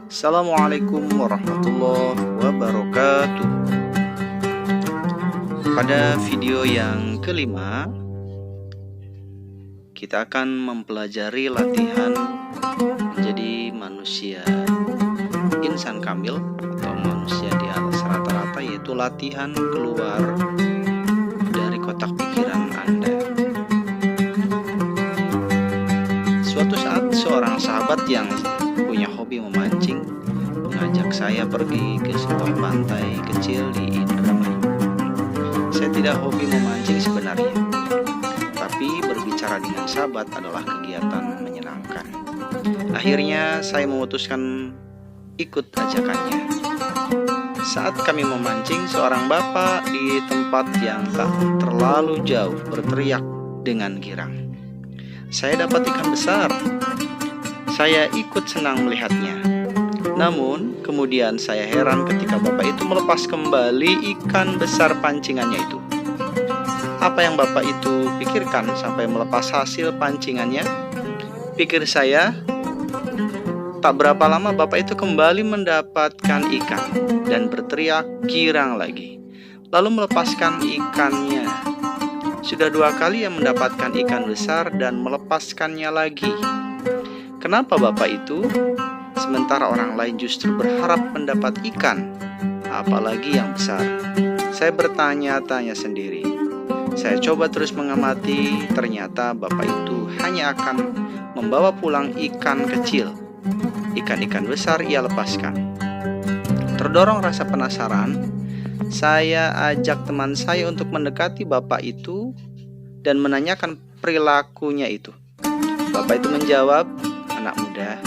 Assalamualaikum warahmatullahi wabarakatuh. Pada video yang kelima, kita akan mempelajari latihan menjadi manusia insan kamil atau manusia di atas rata-rata, yaitu latihan keluar dari kotak pikiran Anda. Suatu saat seorang sahabat yang punya hobi memancing mengajak saya pergi ke sebuah pantai kecil di Indramayu. Saya tidak hobi memancing sebenarnya, tapi berbicara dengan sahabat adalah kegiatan menyenangkan. Akhirnya saya memutuskan ikut ajakannya. Saat kami memancing, seorang bapak di tempat yang tak terlalu jauh berteriak dengan girang, "Saya dapat ikan besar!" Saya ikut senang melihatnya. Namun, kemudian saya heran ketika bapak itu melepas kembali ikan besar pancingannya itu. Apa yang bapak itu pikirkan sampai melepas hasil pancingannya? Pikir saya, tak berapa lama bapak itu kembali mendapatkan ikan dan berteriak girang lagi, lalu melepaskan ikannya. Sudah 2 kali ia mendapatkan ikan besar dan melepaskannya lagi. Kenapa bapak itu? Sementara orang lain justru berharap mendapat ikan, apalagi yang besar. Saya bertanya-tanya sendiri. Saya coba terus mengamati, ternyata bapak itu hanya akan membawa pulang ikan kecil. Ikan-ikan besar ia lepaskan. Terdorong rasa penasaran, saya ajak teman saya untuk mendekati bapak itu dan menanyakan perilakunya itu. Bapak itu menjawab, "Anak muda,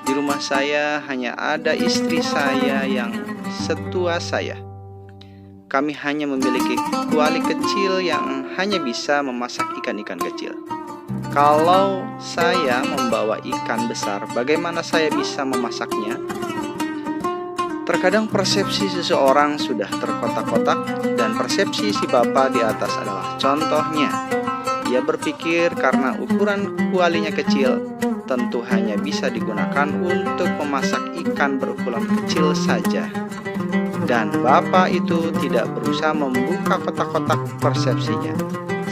di rumah saya hanya ada istri saya yang setua saya. Kami hanya memiliki kuali kecil yang hanya bisa memasak ikan-ikan kecil. Kalau saya membawa ikan besar, bagaimana saya bisa memasaknya?" Terkadang persepsi seseorang sudah terkotak-kotak, dan persepsi si bapak di atas adalah contohnya. Ia berpikir karena ukuran kualinya kecil, tentu hanya bisa digunakan untuk memasak ikan berukuran kecil saja. Dan bapak itu tidak berusaha membuka kotak-kotak persepsinya,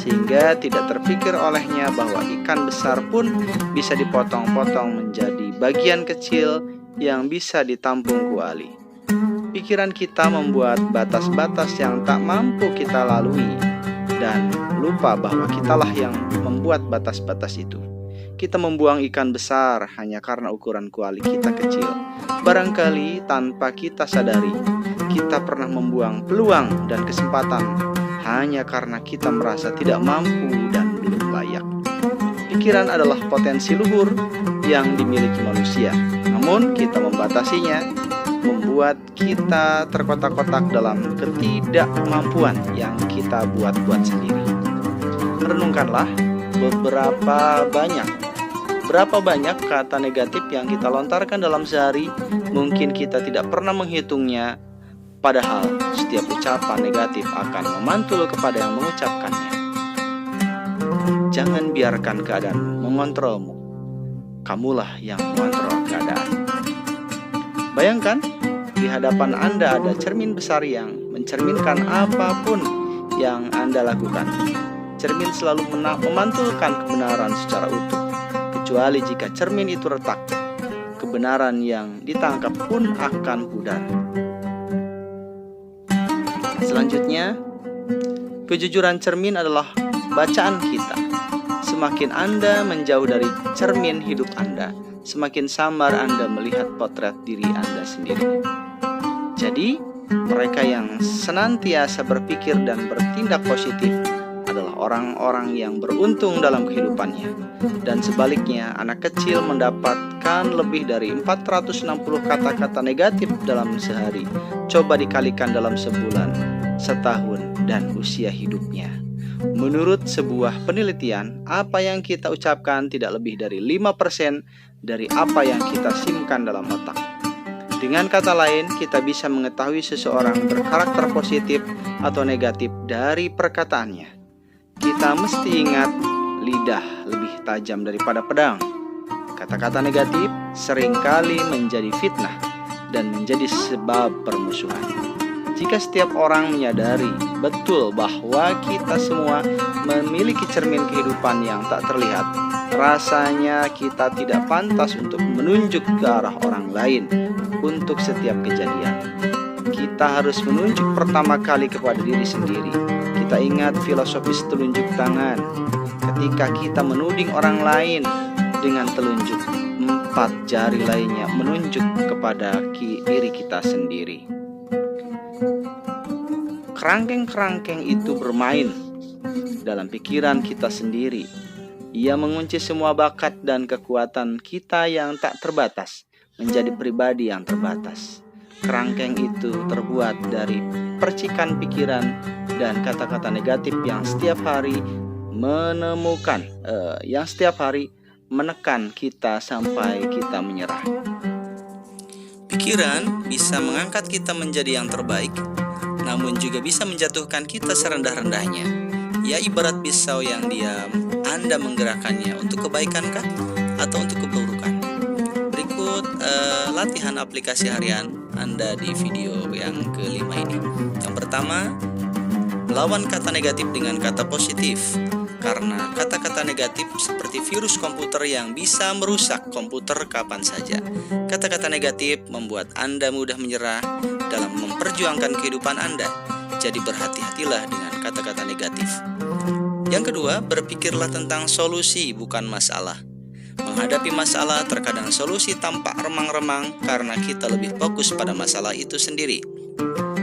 sehingga tidak terpikir olehnya bahwa ikan besar pun bisa dipotong-potong menjadi bagian kecil yang bisa ditampung kuali. Pikiran kita membuat batas-batas yang tak mampu kita lalui, dan lupa bahwa kitalah yang membuat batas-batas itu. Kita membuang ikan besar hanya karena ukuran kuali kita kecil. Barangkali tanpa kita sadari, kita pernah membuang peluang dan kesempatan hanya karena kita merasa tidak mampu dan belum layak. Pikiran adalah potensi luhur yang dimiliki manusia, namun kita membatasinya, membuat kita terkotak-kotak dalam ketidakmampuan yang kita buat-buat sendiri. Renungkanlah berapa banyak kata negatif yang kita lontarkan dalam sehari. Mungkin kita tidak pernah menghitungnya, padahal setiap ucapan negatif akan memantul kepada yang mengucapkannya. Jangan biarkan keadaan mengontrolmu. Kamulah yang mengontrol keadaan. Bayangkan, di hadapan Anda ada cermin besar yang mencerminkan apapun yang Anda lakukan. Cermin selalu memantulkan kebenaran secara utuh, kecuali jika cermin itu retak. Kebenaran yang ditangkap pun akan pudar. Selanjutnya, kejujuran cermin adalah bacaan kita. Semakin Anda menjauh dari cermin hidup Anda, semakin samar Anda melihat potret diri Anda sendiri. Jadi, mereka yang senantiasa berpikir dan bertindak positif adalah orang-orang yang beruntung dalam kehidupannya. Dan sebaliknya, anak kecil mendapatkan lebih dari 460 kata-kata negatif dalam sehari. Coba dikalikan dalam sebulan, setahun, dan usia hidupnya. Menurut sebuah penelitian, apa yang kita ucapkan tidak lebih dari 5% dari apa yang kita simpan dalam otak. Dengan kata lain, kita bisa mengetahui seseorang berkarakter positif atau negatif dari perkataannya. Kita mesti ingat, lidah lebih tajam daripada pedang. Kata-kata negatif seringkali menjadi fitnah dan menjadi sebab permusuhan. Jika setiap orang menyadari betul bahwa kita semua memiliki cermin kehidupan yang tak terlihat, rasanya kita tidak pantas untuk menunjuk ke arah orang lain untuk setiap kejadian. Kita harus menunjuk pertama kali kepada diri sendiri. Kita ingat filosofis telunjuk tangan. Ketika kita menuding orang lain dengan telunjuk, 4 jari lainnya menunjuk kepada diri kita sendiri. Kerangkeng-kerangkeng itu bermain dalam pikiran kita sendiri. Ia mengunci semua bakat dan kekuatan kita yang tak terbatas menjadi pribadi yang terbatas. Kerangkeng itu terbuat dari percikan pikiran dan kata-kata negatif yang setiap hari menekan kita sampai kita menyerah. Pikiran bisa mengangkat kita menjadi yang terbaik, namun juga bisa menjatuhkan kita serendah-rendahnya. Ya, ibarat pisau yang diam, Anda menggerakkannya untuk kebaikan kah atau untuk keburukan? Berikut latihan aplikasi harian Anda di video yang kelima ini. Yang pertama, lawan kata negatif dengan kata positif. Karena kata-kata negatif seperti virus komputer yang bisa merusak komputer kapan saja. Kata-kata negatif membuat Anda mudah menyerah dalam memperjuangkan kehidupan Anda. Jadi berhati-hatilah dengan kata-kata negatif. Yang kedua, berpikirlah tentang solusi bukan masalah. Menghadapi masalah terkadang solusi tampak remang-remang karena kita lebih fokus pada masalah itu sendiri.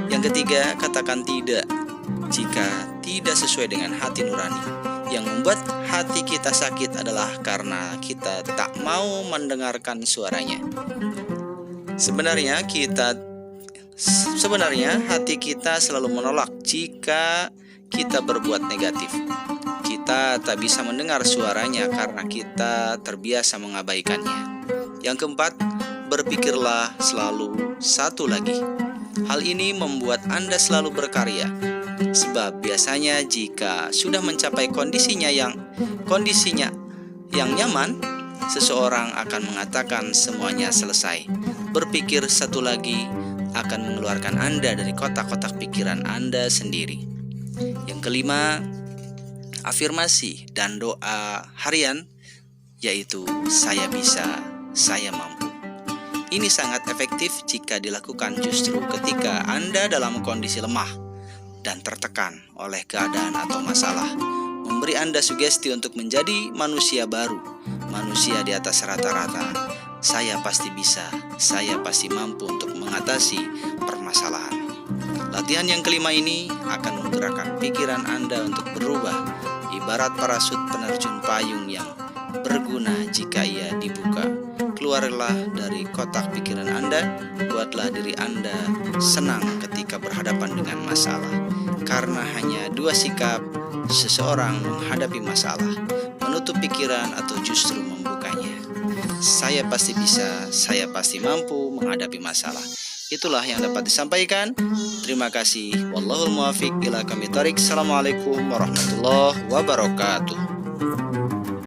Yang ketiga, katakan tidak jika tidak sesuai dengan hati nurani. Yang membuat hati kita sakit adalah karena kita tak mau mendengarkan suaranya. Sebenarnya hati kita selalu menolak jika kita berbuat negatif. Kita tak bisa mendengar suaranya karena kita terbiasa mengabaikannya. Yang keempat, berpikirlah selalu satu lagi. Hal ini membuat Anda selalu berkarya. Sebab biasanya jika sudah mencapai kondisinya yang nyaman, seseorang akan mengatakan semuanya selesai. Berpikir satu lagi akan mengeluarkan Anda dari kotak-kotak pikiran Anda sendiri. Yang kelima, afirmasi dan doa harian, yaitu saya bisa, saya mampu. Ini sangat efektif jika dilakukan justru ketika Anda dalam kondisi lemah dan tertekan oleh keadaan atau masalah, memberi Anda sugesti untuk menjadi manusia baru, manusia di atas rata-rata. Saya pasti bisa, saya pasti mampu untuk mengatasi permasalahan. Latihan yang kelima ini akan menggerakkan pikiran Anda untuk berubah, ibarat parasut penerjun payung yang berguna jika ia dibuka. Keluarlah dari kotak pikiran Anda, buatlah diri Anda senang ketika berhadapan dengan masalah. Karena hanya 2 sikap seseorang menghadapi masalah, menutup pikiran atau justru membukanya. Saya pasti bisa, saya pasti mampu menghadapi masalah. Itulah yang dapat disampaikan. Terima kasih. Wallahul muwaffiq ila aqwamit thoriq. Assalamualaikum warahmatullahi wabarakatuh.